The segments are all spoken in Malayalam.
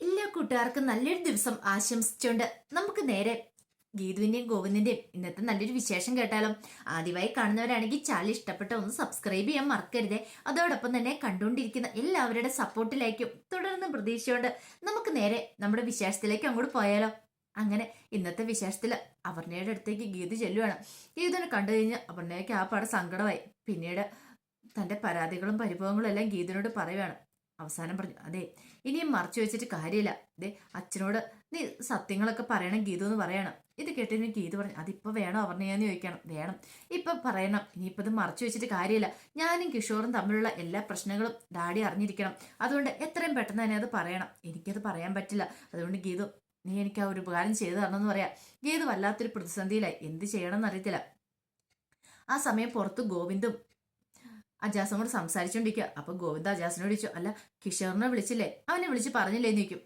എല്ലാ കൂട്ടുകാർക്കും നല്ലൊരു ദിവസം ആശംസിച്ചുകൊണ്ട് നമുക്ക് നേരെ ഗീതുവിന്റെയും ഗോവിന്ദിന്റെയും ഇന്നത്തെ നല്ലൊരു വിശേഷം കേട്ടാലോ. ആദ്യമായി കാണുന്നവരാണെങ്കിൽ ചാനൽ ഇഷ്ടപ്പെട്ട ഒന്ന് സബ്സ്ക്രൈബ് ചെയ്യാൻ മറക്കരുതേ. അതോടൊപ്പം തന്നെ കണ്ടുകൊണ്ടിരിക്കുന്ന എല്ലാവരുടെ സപ്പോർട്ടിലേക്കും തുടർന്ന് പ്രതീക്ഷയോണ്ട് നമുക്ക് നേരെ നമ്മുടെ വിശേഷത്തിലേക്ക് അങ്ങോട്ട് പോയാലോ. അങ്ങനെ ഇന്നത്തെ വിശേഷത്തില് അപർണയുടെ അടുത്തേക്ക് ഗീതു ചെല്ലുവാണ്. ഗീതുവിനെ കണ്ടു കഴിഞ്ഞ് അപർണയ്ക്ക് ആ പാടെ സങ്കടമായി. പിന്നീട് തന്റെ പരാതികളും പരിഭവങ്ങളും എല്ലാം ഗീതുവിനോട് പറയുവാണ്. അവസാനം പറഞ്ഞു, അതെ ഇനിയും മറച്ചു വെച്ചിട്ട് കാര്യമില്ല. അതെ അച്ഛനോട് നീ സത്യങ്ങളൊക്കെ പറയണം ഗീതു എന്ന് പറയണം. ഇത് കേട്ടിന് ഗീതു പറഞ്ഞു, അതിപ്പോ വേണോ അവർണയാന്ന് ചോദിക്കണം. വേണം, ഇപ്പൊ പറയണം. ഇനിയിപ്പോ ഇത് മറച്ചു വെച്ചിട്ട് കാര്യമില്ല. ഞാനും കിഷോറും തമ്മിലുള്ള എല്ലാ പ്രശ്നങ്ങളും ഡാഡി അറിഞ്ഞിരിക്കണം. അതുകൊണ്ട് എത്രയും പെട്ടെന്ന് തന്നെ അത് പറയണം. എനിക്കത് പറയാൻ പറ്റില്ല. അതുകൊണ്ട് ഗീതു നീ എനിക്ക് ആ ഒരു ഉപകാരം ചെയ്തു തരണമെന്ന് പറയാം. ഗീതു വല്ലാത്തൊരു പ്രതിസന്ധിയിലായി. എന്ത് ചെയ്യണമെന്ന് അറിയത്തില്ല. ആ സമയം പുറത്ത് ഗോവിന്ദും അജാസും കൂടെ സംസാരിച്ചോണ്ടിരിക്കുക. അപ്പൊ ഗോവിന്ദ അജാസിനോട് ചോദിച്ചു, അല്ല കിഷോറിനെ വിളിച്ചില്ലേ, അവനെ വിളിച്ച് പറഞ്ഞില്ലേന്ന് ചോദിക്കും.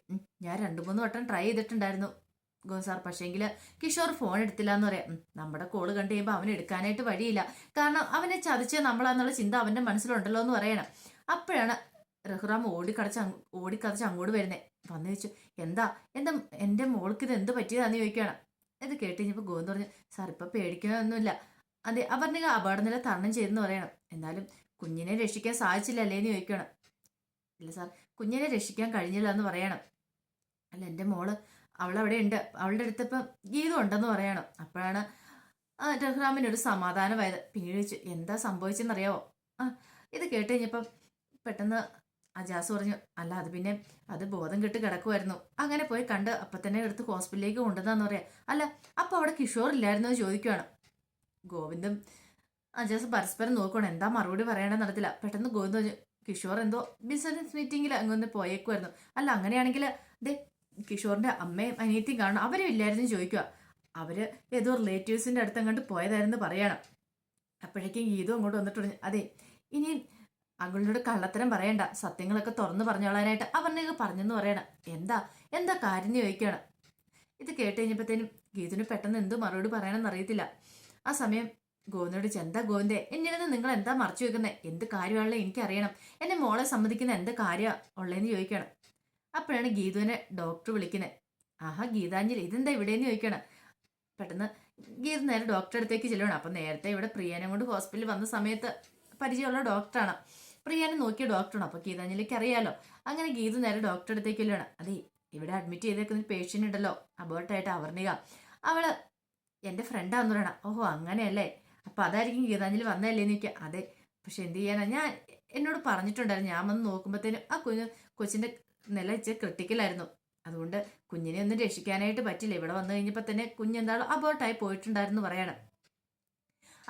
ഞാൻ 2-3 വട്ടം ട്രൈ ചെയ്തിട്ടുണ്ടായിരുന്നു ഗോ സാർ, പക്ഷേങ്കില് കിഷോർ ഫോൺ എടുത്തില്ല എന്ന് പറയാം. നമ്മുടെ കോള് കണ്ടു കഴിയുമ്പോൾ അവൻ എടുക്കാനായിട്ട് വഴിയില്ല. കാരണം അവനെ ചതിച്ച് നമ്മളാന്നുള്ള ചിന്ത അവന്റെ മനസ്സിലുണ്ടല്ലോ എന്ന് പറയണം. അപ്പോഴാണ് റഹ്റാം ഓടിക്കതച്ച് അങ്ങോട്ട് വരുന്നേ. വന്നു ചോദിച്ചു, എന്താ എന്താ എന്റെ മോൾക്ക് ഇത് എന്ത് പറ്റിയതാന്ന് ചോദിക്കുകയാണ്. ഇത് കേട്ട് കഴിഞ്ഞപ്പോ ഗോവിന്ദ് പറഞ്ഞു, സാർ ഇപ്പൊ പേടിക്കാനൊന്നുമില്ല. അതെ അപർണിക അപകടനില തരണം ചെയ്തെന്ന് പറയണം. എന്നാലും കുഞ്ഞിനെ രക്ഷിക്കാൻ സാധിച്ചില്ല അല്ലേന്ന് ചോദിക്കണം. ഇല്ല സാർ, കുഞ്ഞിനെ രക്ഷിക്കാൻ കഴിഞ്ഞില്ല എന്ന് പറയണം. അല്ല എൻ്റെ മോള് അവളവിടെ ഉണ്ട്, അവളുടെ അടുത്ത് ഇപ്പം ഗീതു ഉണ്ടെന്ന് പറയണം. അപ്പോഴാണ് രഘുറാമിനൊരു സമാധാനമായത്. പിന്നീട് ചോദിച്ചു, എന്താ സംഭവിച്ചെന്നറിയാവോ? ഇത് കേട്ട് കഴിഞ്ഞപ്പം പെട്ടെന്ന് അജാസ് പറഞ്ഞു, അല്ല അത് പിന്നെ അത് ബോധം കെട്ട് കിടക്കുമായിരുന്നു. അങ്ങനെ പോയി കണ്ട് അപ്പം തന്നെ എടുത്ത് ഹോസ്പിറ്റലിലേക്ക് കൊണ്ടുവന്നാന്ന് പറയാം. അല്ല അപ്പൊ അവിടെ കിഷോർ ഇല്ലായിരുന്നോ ചോദിക്കുവാണ്. ഗോവിന്ദും അജാസ് പരസ്പരം നോക്കണം എന്താ മറുപടി പറയണമെന്ന് നടത്തില്ല. പെട്ടെന്ന് ഗോവിന്ദ് കിഷോർ എന്തോ ബിസിനസ് മീറ്റിംഗിൽ അങ്ങൊന്ന് പോയേക്കുമായിരുന്നു. അല്ല അങ്ങനെയാണെങ്കിൽ ദേ കിഷോറിന്റെ അമ്മയും അനിയത്തിയും കാണണം, അവരും ഇല്ലായിരുന്നു ചോദിക്കുക. അവര് ഏതോ റിലേറ്റീവ്സിന്റെ അടുത്ത് അങ്ങോട്ട് പോയതായിരുന്നു പറയണം. അപ്പോഴേക്കും ഗീതു അങ്ങോട്ട് വന്നിട്ട് പറഞ്ഞു, അതെ ഇനി അങ്കിളിനോട് കള്ളത്തരം പറയണ്ട, സത്യങ്ങളൊക്കെ തുറന്നു പറഞ്ഞോളാനായിട്ട് അവരിനൊക്കെ പറഞ്ഞെന്ന് പറയണം. എന്താ എന്താ കാര്യം ചോദിക്കുകയാണ്. ഇത് കേട്ട് കഴിഞ്ഞപ്പോഴത്തേനും ഗീതുവിന് പെട്ടെന്ന് എന്ത് മറുപടി പറയണമെന്ന് അറിയത്തില്ല. ആ സമയം ഗോവിന്ദോട് എന്താ ഗോവിന്ദേ എന്നിരുന്ന് നിങ്ങൾ എന്താ മറച്ചു വെക്കുന്നത്? എന്ത് കാര്യമാണല്ലോ എനിക്കറിയണം. എന്നെ മോളെ സമ്മതിക്കുന്ന എന്ത് കാര്യമാണ് ഉള്ളതെന്ന് ചോദിക്കണം. അപ്പോഴാണ് ഗീതുവിനെ ഡോക്ടർ വിളിക്കുന്നത്. ആഹാ ഗീതാഞ്ജലി ഇതെന്താ ഇവിടെയെന്ന് ചോദിക്കണം. പെട്ടെന്ന് ഗീതു നേരെ ഡോക്ടറെ അടുത്തേക്ക് ചെല്ലണം. അപ്പം നേരത്തെ ഇവിടെ പ്രിയാനെ കൊണ്ട് ഹോസ്പിറ്റലിൽ വന്ന സമയത്ത് പരിചയമുള്ള ഡോക്ടറാണ്. പ്രിയാനെ നോക്കിയ ഡോക്ടറാണ്. അപ്പോൾ ഗീതാഞ്ജലിക്ക് അറിയാലോ. അങ്ങനെ ഗീതു നേരെ ഡോക്ടറെ അടുത്തേക്ക് ചെല്ലണം. അതെ ഇവിടെ അഡ്മിറ്റ് ചെയ്തേക്കുന്ന ഒരു പേഷ്യൻ്റ് ഉണ്ടല്ലോ, അബോർട്ടായിട്ട് അവർണിക, അവള് എൻ്റെ ഫ്രണ്ടാന്ന് പറയണം. ഓഹോ അങ്ങനെയല്ലേ, അപ്പൊ അതായിരിക്കും ഗീതാഞ്ജലി വന്നതല്ലേന്ന് ചോദിക്കുക. അതെ, പക്ഷെ എന്ത് ചെയ്യാനാ, ഞാൻ എന്നോട് പറഞ്ഞിട്ടുണ്ടായിരുന്നു. ഞാൻ വന്ന് നോക്കുമ്പോഴത്തേനും ആ കൊച്ചിന്റെ നില ഇച്ചിരി ക്രിട്ടിക്കലായിരുന്നു. അതുകൊണ്ട് കുഞ്ഞിനെ ഒന്നും രക്ഷിക്കാനായിട്ട് പറ്റില്ല. ഇവിടെ വന്നു കഴിഞ്ഞപ്പോൾ തന്നെ കുഞ്ഞെന്താണോ അബോർട്ടായി പോയിട്ടുണ്ടായിരുന്നു പറയണം.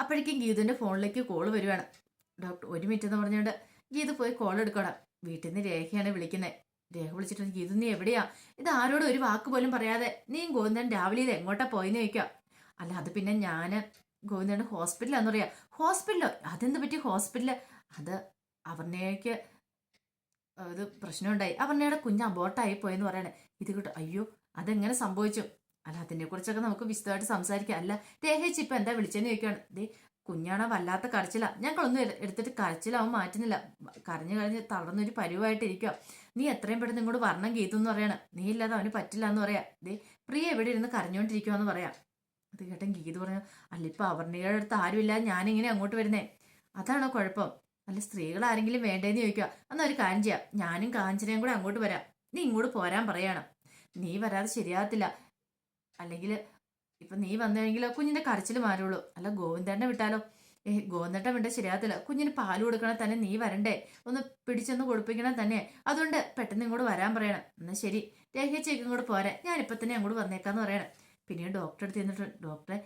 അപ്പോഴേക്കും ഗീതുവിന്റെ ഫോണിലേക്ക് കോള് വരുവാണ്. ഡോക്ടർ 1 മിനിറ്റ് എന്ന് പറഞ്ഞുകൊണ്ട് ഗീതു പോയി കോൾ എടുക്കണം. വീട്ടിൽ നിന്ന് രേഖയാണ് വിളിക്കുന്നത്. രേഖ വിളിച്ചിട്ട്, ഗീതു നീ എവിടെയാ? ഇത് ആരോടും ഒരു വാക്ക് പോലും പറയാതെ നീയും ഗോവിന്ദൻ രാവിലെ ഇത് എങ്ങോട്ടാ പോയെന്ന് ചോദിക്കുക. അല്ല അത് പിന്നെ ഞാന് ഗോവിന്ദന്റെ ഹോസ്പിറ്റലാന്ന് പറയാ. ഹോസ്പിറ്റലോ? അതെന്ത് പറ്റി ഹോസ്പിറ്റല്? അത് അപർണയ്ക്ക് ഇത് പ്രശ്നമുണ്ടായി, അപർണയുടെ കുഞ്ഞ് അബോർട്ടായി പോയെന്ന് പറയണേ. ഇത് കിട്ടും. അയ്യോ അതെങ്ങനെ സംഭവിച്ചു? അല്ല അതിനെ കുറിച്ചൊക്കെ നമുക്ക് വിശദമായിട്ട് സംസാരിക്കാം. അല്ല രേഖേച്ചി ഇപ്പൊ എന്താ വിളിച്ചെന്ന് ചോദിക്കുകയാണ്. ദേ കുഞ്ഞാണോ വല്ലാത്ത കരച്ചില, ഞങ്ങളൊന്നും എടുത്തിട്ട് കരച്ചിലാവും മാറ്റുന്നില്ല, കരഞ്ഞു കരഞ്ഞ് തളർന്നൊരു പരുവായിട്ടിരിക്കുക. നീ എത്രയും പെട്ടെന്ന് ഇങ്ങോട്ട് വരണം ഗീതു എന്ന് പറയണം. നീ ഇല്ലാതെ അവന് പറ്റില്ല എന്ന് പറയാം. ദേ പ്രിയ എവിടെ ഇരുന്ന് കരഞ്ഞോണ്ടിരിക്കുവാന്ന് പറയാം. അത് കേട്ടൻ ഗീതു പറഞ്ഞു, അല്ല ഇപ്പൊ അപർണയുടെ അടുത്ത് ആരുമില്ല, ഞാനിങ്ങനെ അങ്ങോട്ട് വരുന്നേ, അതാണോ കുഴപ്പം? അല്ല സ്ത്രീകൾ ആരെങ്കിലും വേണ്ടേന്ന് ചോദിക്കുക. എന്നാ ഒരു കാര്യം ചെയ്യാം, ഞാനും കാഞ്ചനയും കൂടെ അങ്ങോട്ട് വരാം, നീ ഇങ്ങോട്ട് പോരാൻ പറയണം. നീ വരാതെ ശരിയാകത്തില്ല. അല്ലെങ്കിൽ ഇപ്പൊ നീ വന്നെങ്കിൽ കുഞ്ഞിന്റെ കരച്ചിൽ മാറുള്ളൂ. അല്ല ഗോവിന്ദനെ വിട്ടാലോ? ഗോവിന്ദട്ടൻ വിട്ടാൽ ശരിയാകത്തില്ല. കുഞ്ഞിന് പാല് കൊടുക്കണേ തന്നെ നീ വരണ്ടേ, ഒന്ന് പിടിച്ചൊന്ന് കൊടുപ്പിക്കണം തന്നെ. അതുകൊണ്ട് പെട്ടെന്ന് ഇങ്ങോട്ട് വരാൻ പറയണം. എന്നാ ശരി രേഖച്ചേക്ക് ഇങ്ങോട്ട് പോരാ, ഞാനിപ്പൊ തന്നെ അങ്ങോട്ട് വന്നേക്കാന്ന് പറയണം. പിന്നീട് ഡോക്ടറെ അടുത്ത് ചെന്നിട്ട്, ഡോക്ടറെ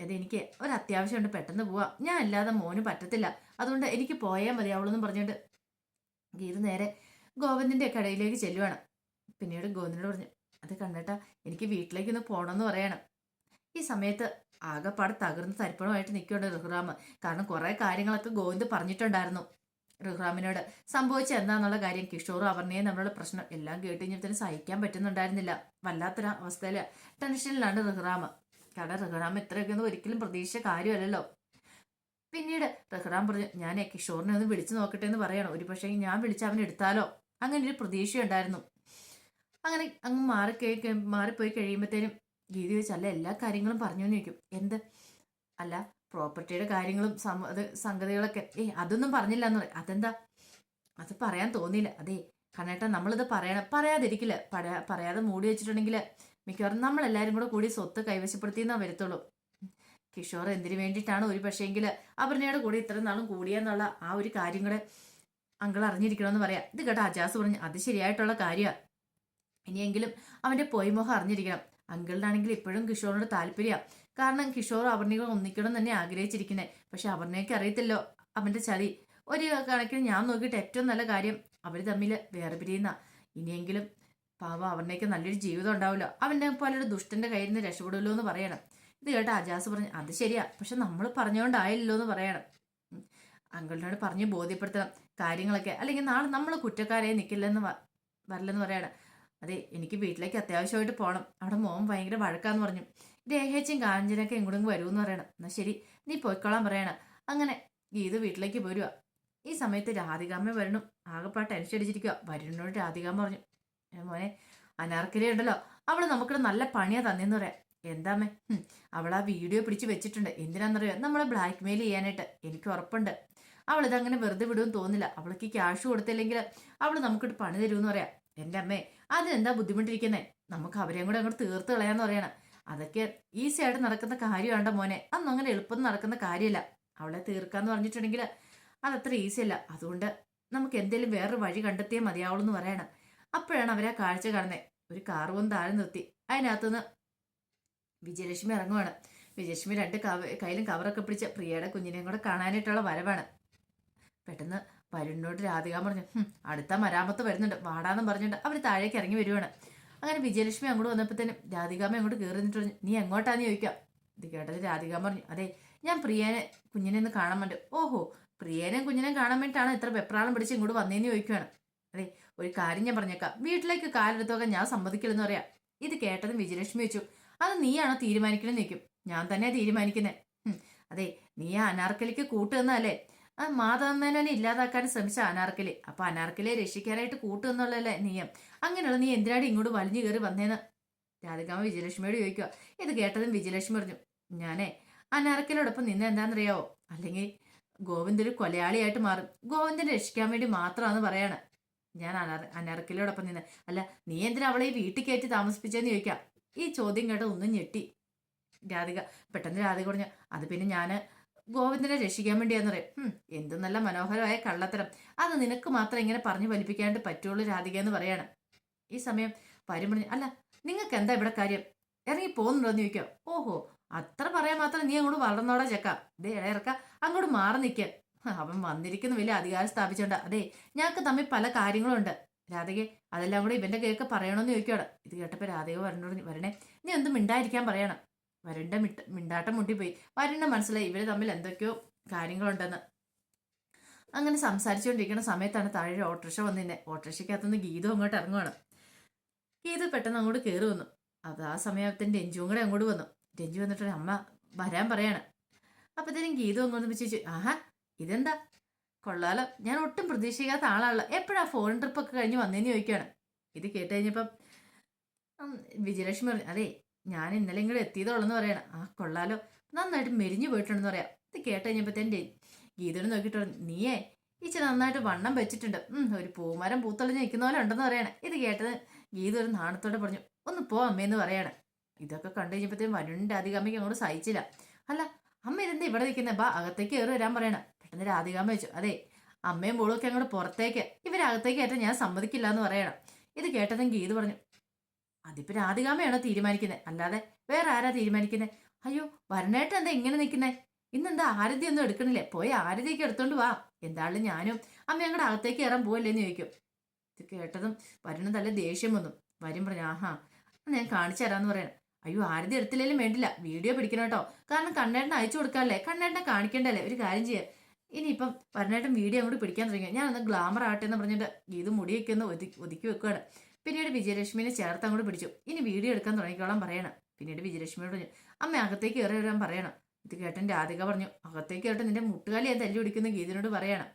അതെനിക്ക് ഒരു അത്യാവശ്യമുണ്ട്, പെട്ടെന്ന് പോവാം, ഞാൻ അല്ലാതെ മോന് പറ്റത്തില്ല, അതുകൊണ്ട് എനിക്ക് പോയാൽ മതി അവളെന്നും പറഞ്ഞിട്ട് ഗീത നേരെ ഗോവിന്ദന്റെ കടയിലേക്ക് ചെല്ലുവാണ്. പിന്നീട് ഗോവിന്ദനോട് പറഞ്ഞു, അത് കണ്ടിട്ടാ എനിക്ക് വീട്ടിലേക്കൊന്ന് പോകണമെന്ന് പറയണം. ഈ സമയത്ത് ആകെപ്പാട് തകർന്ന് തരിപ്പണമായിട്ട് നിൽക്കുന്നുണ്ട് റഹ്റാം. കാരണം കുറെ കാര്യങ്ങളൊക്കെ ഗോവിന്ദ് പറഞ്ഞിട്ടുണ്ടായിരുന്നു റഹ്റാമിനോട്. സംഭവിച്ച എന്താന്നുള്ള കാര്യം, കിഷോറും അപർണയും നമ്മളുടെ പ്രശ്നം എല്ലാം കേട്ട് കഴിഞ്ഞപ്പോൾ സഹിക്കാൻ പറ്റുന്നുണ്ടായിരുന്നില്ല. വല്ലാത്തൊരു അവസ്ഥയില് ടെൻഷനിലാണ് റഹ്റാം. കാരണം റഹ്റാം ഇത്രയൊക്കെ ഒന്നും ഒരിക്കലും പ്രതീക്ഷിച്ച കാര്യമല്ലല്ലോ. പിന്നീട് റഹ്റാം പറഞ്ഞു, ഞാൻ കിഷോറിനെ ഒന്ന് വിളിച്ചു നോക്കട്ടെ എന്ന് പറയണം. ഒരു പക്ഷേ ഞാൻ വിളിച്ച് അവൻ എടുത്താലോ, അങ്ങനെ ഒരു പ്രതീക്ഷയുണ്ടായിരുന്നു. അങ്ങനെ അങ്ങ് മാറിപ്പോയി കഴിയുമ്പോഴത്തേനും ഗീത ചോദിച്ചല്ല എല്ലാ കാര്യങ്ങളും പറഞ്ഞു എന്ന് ചോദിക്കും. എന്ത്? അല്ല പ്രോപ്പർട്ടിയുടെ കാര്യങ്ങളും സംഗതികളൊക്കെ അതൊന്നും പറഞ്ഞില്ല എന്ന് പറയും. അതെന്താ? അത് പറയാൻ തോന്നിയില്ല. അതെ കണ്ണേട്ടാ നമ്മളിത് പറയാതിരിക്കില്ല. പറയാതെ മൂടി വെച്ചിട്ടുണ്ടെങ്കിൽ മിക്കവാറും നമ്മളെല്ലാവരും കൂടി സ്വത്ത് കൈവശപ്പെടുത്തിയെന്നാ വരത്തുള്ളൂ. കിഷോർ എന്തിനു വേണ്ടിയിട്ടാണ് ഒരു പക്ഷേങ്കിൽ അപർണയുടെ കൂടെ ഇത്ര നാളും കൂടിയെന്നുള്ള ആ ഒരു കാര്യം കൂടെ അങ്കിൾ അറിഞ്ഞിരിക്കണമെന്ന് പറയാം. ഇത് കേട്ടോ അജാസ് പറഞ്ഞു അത് ശരിയായിട്ടുള്ള കാര്യമാണ്. ഇനിയെങ്കിലും അവന്റെ പൊയ്മുഖം അറിഞ്ഞിരിക്കണം. അങ്കിളിനാണെങ്കിൽ ഇപ്പോഴും കിഷോറിനോട് താല്പര്യമാണ്. കാരണം കിഷോർ അപർണയെ ഒന്നിക്കണം തന്നെ ആഗ്രഹിച്ചിരിക്കുന്നത്. പക്ഷെ അപർണയ്ക്ക് അറിയത്തില്ലോ അവന്റെ ചതി. ഒരു കണക്കിന് ഞാൻ നോക്കിയിട്ട് ഏറ്റവും നല്ല കാര്യം അവർ തമ്മിൽ വേറെ പിരിയുന്ന. ഇനിയെങ്കിലും പാവ അപർണയ്ക്ക് നല്ലൊരു ജീവിതം ഉണ്ടാവില്ല. അവന്റെ പോലൊരു ദുഷ്ടന്റെ കയ്യിൽ നിന്ന് രക്ഷപ്പെടുമല്ലോ എന്ന് പറയണം. ഇത് കേട്ട അജാസ് പറഞ്ഞു അത് ശരിയാ, പക്ഷെ നമ്മൾ പറഞ്ഞുകൊണ്ടായില്ലല്ലോ എന്ന് പറയണം. അങ്കിളിനോട് പറഞ്ഞ് ബോധ്യപ്പെടുത്തണം കാര്യങ്ങളൊക്കെ, അല്ലെങ്കിൽ നാളെ നമ്മൾ കുറ്റക്കാരെ നിൽക്കില്ലെന്ന് വരില്ലെന്ന് പറയണം. അതെ എനിക്ക് വീട്ടിലേക്ക് അത്യാവശ്യമായിട്ട് പോകണം, അവിടെ മോൻ ഭയങ്കര വഴക്കാന്ന് പറഞ്ഞു. രേഖച്ചും കാഞ്ചനൊക്കെ എങ്ങോട്ടെങ്കിലും വരുമെന്ന് പറയണം. എന്നാ ശരി നീ പോയിക്കോളാൻ പറയണം. അങ്ങനെ ഗീത വീട്ടിലേക്ക് പോരുക. ഈ സമയത്ത് രാധികാമ്മ വരണം ആകെപ്പാ ടെൻഷൻ അടിച്ചിരിക്കുക. വരുണിനോട് രാധികാമ്മ പറഞ്ഞു മോനെ അനാർക്കലി ഉണ്ടല്ലോ അവള് നമുക്കിവിടെ നല്ല പണിയാ തന്നെന്ന് പറയാം. എന്താമ്മേ? അവൾ ആ വീഡിയോ പിടിച്ച് വെച്ചിട്ടുണ്ട്. എന്തിനാണെന്നറിയോ? നമ്മളെ ബ്ലാക്ക് മെയിൽ ചെയ്യാനായിട്ട്. എനിക്ക് ഉറപ്പുണ്ട് അവളിതങ്ങനെ വെറുതെ വിടുമെന്ന് തോന്നില്ല. അവൾക്ക് ക്യാഷ് കൊടുത്തില്ലെങ്കിൽ അവള് നമുക്കിട്ട് പണി തരുമെന്ന് പറയാം. എൻ്റെ അമ്മേ അതിനെന്താ ബുദ്ധിമുട്ടിരിക്കുന്നേ? നമുക്ക് അവരെയും കൂടെ അങ്ങോട്ട് തീർത്ത് കളയാന്ന് പറയണം. അതൊക്കെ ഈസി ആയിട്ട് നടക്കുന്ന കാര്യമാണ്ട മോനെ. അതൊന്നും അങ്ങനെ എളുപ്പം നടക്കുന്ന കാര്യമില്ല. അവളെ തീർക്കാന്ന് പറഞ്ഞിട്ടുണ്ടെങ്കിൽ അതത്ര ഈസി അല്ല. അതുകൊണ്ട് നമുക്ക് എന്തെങ്കിലും വേറൊരു വഴി കണ്ടെത്തിയേ മതിയാവുള്ളൂ എന്ന് പറയണം. അപ്പോഴാണ് അവരെ കാഴ്ച കാണുന്നത്. ഒരു കാർ വന്ന് താഴെ നിർത്തി. അതിനകത്തുനിന്ന് വിജയലക്ഷ്മി ഇറങ്ങുവാണ്. വിജയലക്ഷ്മി രണ്ട് കയ്യിലും കവറൊക്കെ പിടിച്ച് പ്രിയയുടെ കുഞ്ഞിനെയും കൂടെ കാണാനായിട്ടുള്ള വരവാണ്. പെട്ടെന്ന് വരുണിനോട് രാധിക പറഞ്ഞു അടുത്ത മരാമത്ത് വരുന്നുണ്ട് വാടാന്ന് പറഞ്ഞിട്ട് അവർ താഴേക്ക് ഇറങ്ങി വരുവാണ്. അങ്ങനെ വിജയലക്ഷ്മി അങ്ങോട്ട് വന്നപ്പോഴത്തേനും രാധികാമ്മ അങ്ങോട്ട് കയറി നിന്നിട്ട് പറഞ്ഞു നീ എങ്ങോട്ടാന്ന് ചോദിക്കാം. ഇത് കേട്ടത് രാധികാമ്മ പറഞ്ഞു അതെ ഞാൻ പ്രിയനെ കുഞ്ഞിനെ ഒന്ന് കാണാൻ വേണ്ടി. ഓഹോ പ്രിയനെയും കുഞ്ഞിനെയും കാണാൻ വേണ്ടിയിട്ടാണ് ഇത്ര വെപ്രാളം പിടിച്ച് ഇങ്ങോട്ട് വന്നേന്ന് ചോദിക്കുകയാണ്. അതെ ഒരു കാര്യം ഞാൻ പറഞ്ഞേക്കാം, വീട്ടിലേക്ക് കാലെടുത്തൊക്കെ ഞാൻ സമ്മതിക്കില്ലെന്ന് പറയാം. ഇത് കേട്ടതും വിജയലക്ഷ്മി വെച്ചു അത് നീയാണോ തീരുമാനിക്കണമെന്ന് ചോദിക്കും. ഞാൻ തന്നെ തീരുമാനിക്കുന്നേ. അതെ നീ ആ അനാർക്കലിക്ക് കൂട്ടുന്നല്ലേ? ആ മാധവമേനോനെ ഇല്ലാതാക്കാൻ ശ്രമിച്ച അനാർക്കലി. അപ്പൊ അനാർക്കലിയെ രക്ഷിക്കാനായിട്ട് കൂട്ടുന്നുള്ളല്ലേ നീയം? അങ്ങനെയുള്ള നീ എന്തിനാണ് ഇങ്ങോട്ട് വലിഞ്ഞു കയറി വന്നേന്ന് രാധികാമ്മ വിജയലക്ഷ്മിയോട് ചോദിക്കുക. ഇത് കേട്ടതും വിജയലക്ഷ്മി പറഞ്ഞു ഞാനേ അനാർക്കലിയോടൊപ്പം നിന്ന് എന്താണെന്നറിയാവോ? അല്ലെങ്കിൽ ഗോവിന്ദ ഒരു കൊലയാളിയായിട്ട് മാറും. ഗോവിന്ദനെ രക്ഷിക്കാൻ വേണ്ടി മാത്രമാണെന്ന് പറയാണ് ഞാൻ അനാർക്കലിയോടൊപ്പം നിന്ന്. അല്ല നീ എന്തിനാ അവളെ ഈ വീട്ടിൽ കയറ്റി താമസിപ്പിച്ചെന്ന് ചോദിക്കാം. ഈ ചോദ്യം കേട്ട ഒന്നും ഞെട്ടി രാധിക. പെട്ടെന്ന് രാധിക പറഞ്ഞു അത് പിന്നെ ഞാന് ഗോവിന്ദനെ രക്ഷിക്കാൻ വേണ്ടിയാന്ന് പറയും. എന്ത് നല്ല മനോഹരമായ കള്ളത്തരം. അത് നിനക്ക് മാത്രം ഇങ്ങനെ പറഞ്ഞു ഫലിപ്പിക്കാണ്ട് പറ്റുള്ളൂ രാധിക എന്ന് പറയാണ്. ഈ സമയം വരും പറഞ്ഞു അല്ല നിങ്ങൾക്ക് എന്താ ഇവിടെ കാര്യം? ഇറങ്ങി പോകുന്നുണ്ടോന്ന് ചോദിക്കാം. ഓഹോ അത്ര പറയാൻ മാത്രം നീ അങ്ങോട്ട് വളർന്നോടാ ചെക്ക. ദേ ഇറക്ക അങ്ങോട്ട് മാറി നിൽക്ക. അവൻ വന്നിരിക്കുന്ന വലിയ അധികാരം സ്ഥാപിച്ചോണ്ട. അതെ ഞങ്ങൾക്ക് തമ്മിൽ പല കാര്യങ്ങളുണ്ട് രാധികെ, അതെല്ലാം കൂടെ ഇവന്റെ കേൾക്ക് പറയണമെന്ന് ചോദിക്കുകയാണ്. ഇത് കേട്ടപ്പോ രാധിക വരണേ നീ എന്തും മിണ്ടായിരിക്കാൻ പറയണം. വരുണ്ട മിണ്ടാട്ടം മുട്ടിപ്പോയി. വരുണ്ട മനസ്സിലായി ഇവര് തമ്മിൽ എന്തൊക്കെയോ കാര്യങ്ങളുണ്ടെന്ന്. അങ്ങനെ സംസാരിച്ചുകൊണ്ടിരിക്കുന്ന സമയത്താണ് താഴെ ഒരു ഓട്ടോറിക്ഷ വന്നിരുന്നത്. ഓട്ടോറിക്ഷയ്ക്കകത്തുനിന്ന് ഗീതു അങ്ങോട്ട് ഇറങ്ങുവാണ്. ഗീതു പെട്ടെന്ന് അങ്ങോട്ട് കയറി വന്നു. അത് ആ സമയത്തിന് രഞ്ജുവും കൂടെ അങ്ങോട്ട് വന്നു. രഞ്ജു വന്നിട്ട് അമ്മ വരാൻ പറയാണ്. അപ്പത്തേനും ഗീതു അങ്ങോട്ട് വെച്ചു ആഹാ ഇതെന്താ കൊള്ളാലോ, ഞാൻ ഒട്ടും പ്രതീക്ഷിക്കാത്ത ആളാണല്ലോ, എപ്പോഴാ ഫോറിൻ ട്രിപ്പൊക്കെ കഴിഞ്ഞ് വന്നേന്ന് ചോദിക്കുകയാണ്. ഇത് കേട്ട് കഴിഞ്ഞപ്പം വിജയലക്ഷ്മി പറഞ്ഞു അതെ ഞാൻ ഇന്നലെ ഇങ്ങോട്ട് എത്തിയതോളെന്ന് പറയണം. ആ കൊള്ളാലോ നന്നായിട്ട് മെലിഞ്ഞു പോയിട്ടുണ്ടെന്ന് പറയാം. ഇത് കേട്ട് കഴിഞ്ഞപ്പോഴത്തേൻ്റെ ഗീതയോട് നോക്കിയിട്ട് പറഞ്ഞു നീയേ ഇച്ചിരി നന്നായിട്ട് വണ്ണം വെച്ചിട്ടുണ്ട്, ഒരു പൂമരം പൂത്തൊളിഞ്ഞ് നിൽക്കുന്ന പോലെ ഉണ്ടെന്ന് പറയണം. ഇത് കേട്ടത് ഗീത ഒരു നാണത്തോടെ പറഞ്ഞു ഒന്ന് പോ അമ്മയെന്ന് പറയണം. ഇതൊക്കെ കണ്ടു കഴിഞ്ഞപ്പോഴത്തേക്കും വരുണിന്റെ രാധികാമ്മയ്ക്ക് അങ്ങോട്ട് സഹിച്ചില്ല. അല്ല അമ്മ ഇതെന്താ ഇവിടെ നിൽക്കുന്നത്, ബാ അകത്തേക്ക് കയറി വരാൻ പറയണം. പെട്ടെന്ന് രാധികാമ്മ വെച്ചു അതെ അമ്മയും മോളും ഒക്കെ അങ്ങോട്ട് പുറത്തേക്ക്, ഇവരകത്തേക്ക് കയറ്റാൻ ഞാൻ സമ്മതിക്കില്ല എന്ന് പറയണം. ഇത് കേട്ടതും ഗീത പറഞ്ഞു അതിപ്പോ രാധികാമ്മയാണോ തീരുമാനിക്കുന്നത്, അല്ലാതെ വേറെ ആരാ തീരുമാനിക്കുന്നത്? അയ്യോ വരണേട്ട് എന്താ ഇങ്ങനെ നിൽക്കുന്നേ? ഇന്നെന്താ ആരതി ഒന്നും എടുക്കണില്ലേ? പോയി ആരതിയൊക്കെ എടുത്തോണ്ട് വാ. എന്തായാലും ഞാനും അമ്മ ഞങ്ങളുടെ അകത്തേക്ക് കയറാൻ പോവല്ലേന്ന് ചോദിക്കും. ഇത് കേട്ടതും വരുന്ന നല്ല ദേഷ്യം വന്നു. വരും പറഞ്ഞു ആഹാ ഞാൻ കാണിച്ചു തരാന്ന് പറയണം. അയ്യോ ആരതി എടുത്തില്ലേലും വേണ്ടില്ല, വീഡിയോ പിടിക്കണം കേട്ടോ, കാരണം കണ്ണേട്ടനെ അയച്ചു കൊടുക്കാല്ലേ, കണ്ണേട്ടനെ കാണിക്കണ്ടല്ലേ. ഒരു കാര്യം ചെയ്യുക ഇനിയിപ്പം വരണേട്ടൻ വീഡിയോ അങ്ങോട്ട് പിടിക്കാൻ തുടങ്ങി, ഞാനൊന്ന് ഗ്ലാമർ ആട്ടെ എന്ന് പറഞ്ഞിട്ട് ഇത് മുടിയൊക്കെ ഒന്ന് ഒതുക്കി വെക്കുകയാണ്. പിന്നീട് വിജയലക്ഷ്മിനെ ചേർത്ത് അങ്ങോട്ട് പിടിച്ചു. ഇനി വീഡിയോ എടുക്കാൻ തുടങ്ങിക്കോളാൻ പറയണം. പിന്നീട് വിജയലക്ഷ്മിയോട് പറഞ്ഞു അമ്മ അകത്തേക്ക് കയറി വരാൻ പറയണം. ഇത് കേട്ടൻ രാധിക പറഞ്ഞു അകത്തേക്ക് കേട്ട് നിന്റെ മുട്ടുകാലി ഞാൻ തല്ലി പിടിക്കുന്ന ഗീതനോട് പറയണം.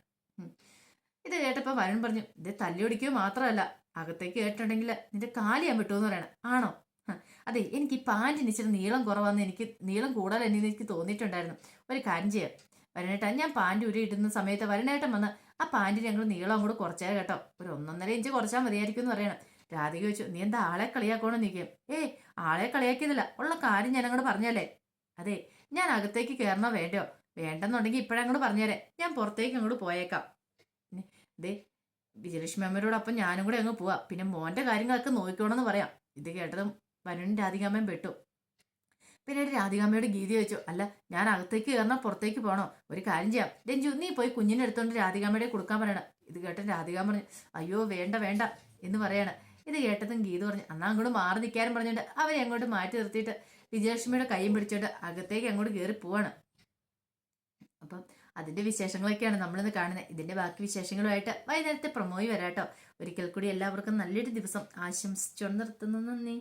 ഇത് കേട്ടപ്പോൾ വരുൺ പറഞ്ഞു ഇത് തല്ലി പിടിക്കുക മാത്രമല്ല അകത്തേക്ക് കേട്ടിട്ടുണ്ടെങ്കിൽ നിന്റെ കാല് ഞാൻ വിട്ടു എന്ന് പറയണം. ആണോ? അതെ, എനിക്ക് ഈ പാൻറ്റിന് ഇച്ചിരി നീളം കുറവാന്ന് നീളം കൂടുതൽ എനിക്ക് തോന്നിയിട്ടുണ്ടായിരുന്നു. ഒരു കാര്യം ചെയ്യാം വരണേട്ടാ, ഞാൻ പാൻറ് ഇടുന്ന സമയത്ത് വരണേട്ടൻ വന്ന് ആ പാൻറ്റിന് ഞങ്ങൾ നീളം അങ്ങോട്ട് കുറച്ചേ കേട്ടോ, ഒരു 1.5 ഇഞ്ച് കുറച്ചാൽ മതിയായിരിക്കും എന്ന് പറയണം. രാധിക ചോദിച്ചു, നീ എന്താ ആളെ കളിയാക്കണോ നിൽക്കും? ആളെ കളിയാക്കിയതില്ല, ഉള്ള കാര്യം ഞാൻ അങ്ങോട്ട് പറഞ്ഞല്ലേ. അതെ, ഞാൻ അകത്തേക്ക് കയറണോ വേണ്ടയോ? വേണ്ടെന്നുണ്ടെങ്കിൽ ഇപ്പോഴങ്ങോട്ട് പറഞ്ഞേരെ, ഞാൻ പുറത്തേക്ക് അങ്ങോട്ട് പോയേക്കാം. ദേ, വിജയലക്ഷ്മി അമ്മയോടൊപ്പം ഞാനും കൂടെ അങ്ങ് പോവാം, പിന്നെ മോന്റെ കാര്യങ്ങളൊക്കെ നോക്കിക്കോണമെന്ന് പറയാം. ഇത് കേട്ടതും വരുണും രാധികാമ്മയും പെട്ടു. പിന്നീട് രാധികാമ്മയോട് ഗീത ചോദിച്ചു, അല്ല ഞാൻ അകത്തേക്ക് കയറണോ പുറത്തേക്ക് പോകണോ? ഒരു കാര്യം ചെയ്യാം രഞ്ജു, നീ പോയി കുഞ്ഞിനെ എടുത്തോണ്ട് രാധികാമ്മയുടെ കൊടുക്കാൻ പറയണം. ഇത് കേട്ട രാധികാമ്മ പറഞ്ഞു, അയ്യോ വേണ്ട വേണ്ട എന്ന് പറയാണ്. ഇത് കേട്ടതും ഗീത പറഞ്ഞു, അന്നാ അങ്ങോട്ട് മാറി നിൽക്കാനും പറഞ്ഞിട്ട് അവരെ അങ്ങോട്ട് മാറ്റി നിർത്തിയിട്ട് വിജയലക്ഷ്മിയുടെ കൈയും പിടിച്ചോണ്ട് അകത്തേക്ക് അങ്ങോട്ട് കയറി പോവാണ്. അപ്പം അതിന്റെ വിശേഷങ്ങളൊക്കെയാണ് നമ്മളിന്ന് കാണുന്നത്. ഇതിന്റെ ബാക്കി വിശേഷങ്ങളുമായിട്ട് വൈകുന്നേരത്തെ പ്രൊമോയി വരാട്ടോ. ഒരിക്കൽ കൂടി എല്ലാവർക്കും നല്ലൊരു ദിവസം ആശംസിച്ചുകൊണ്ട് നിർത്തുന്നു. നന്ദി.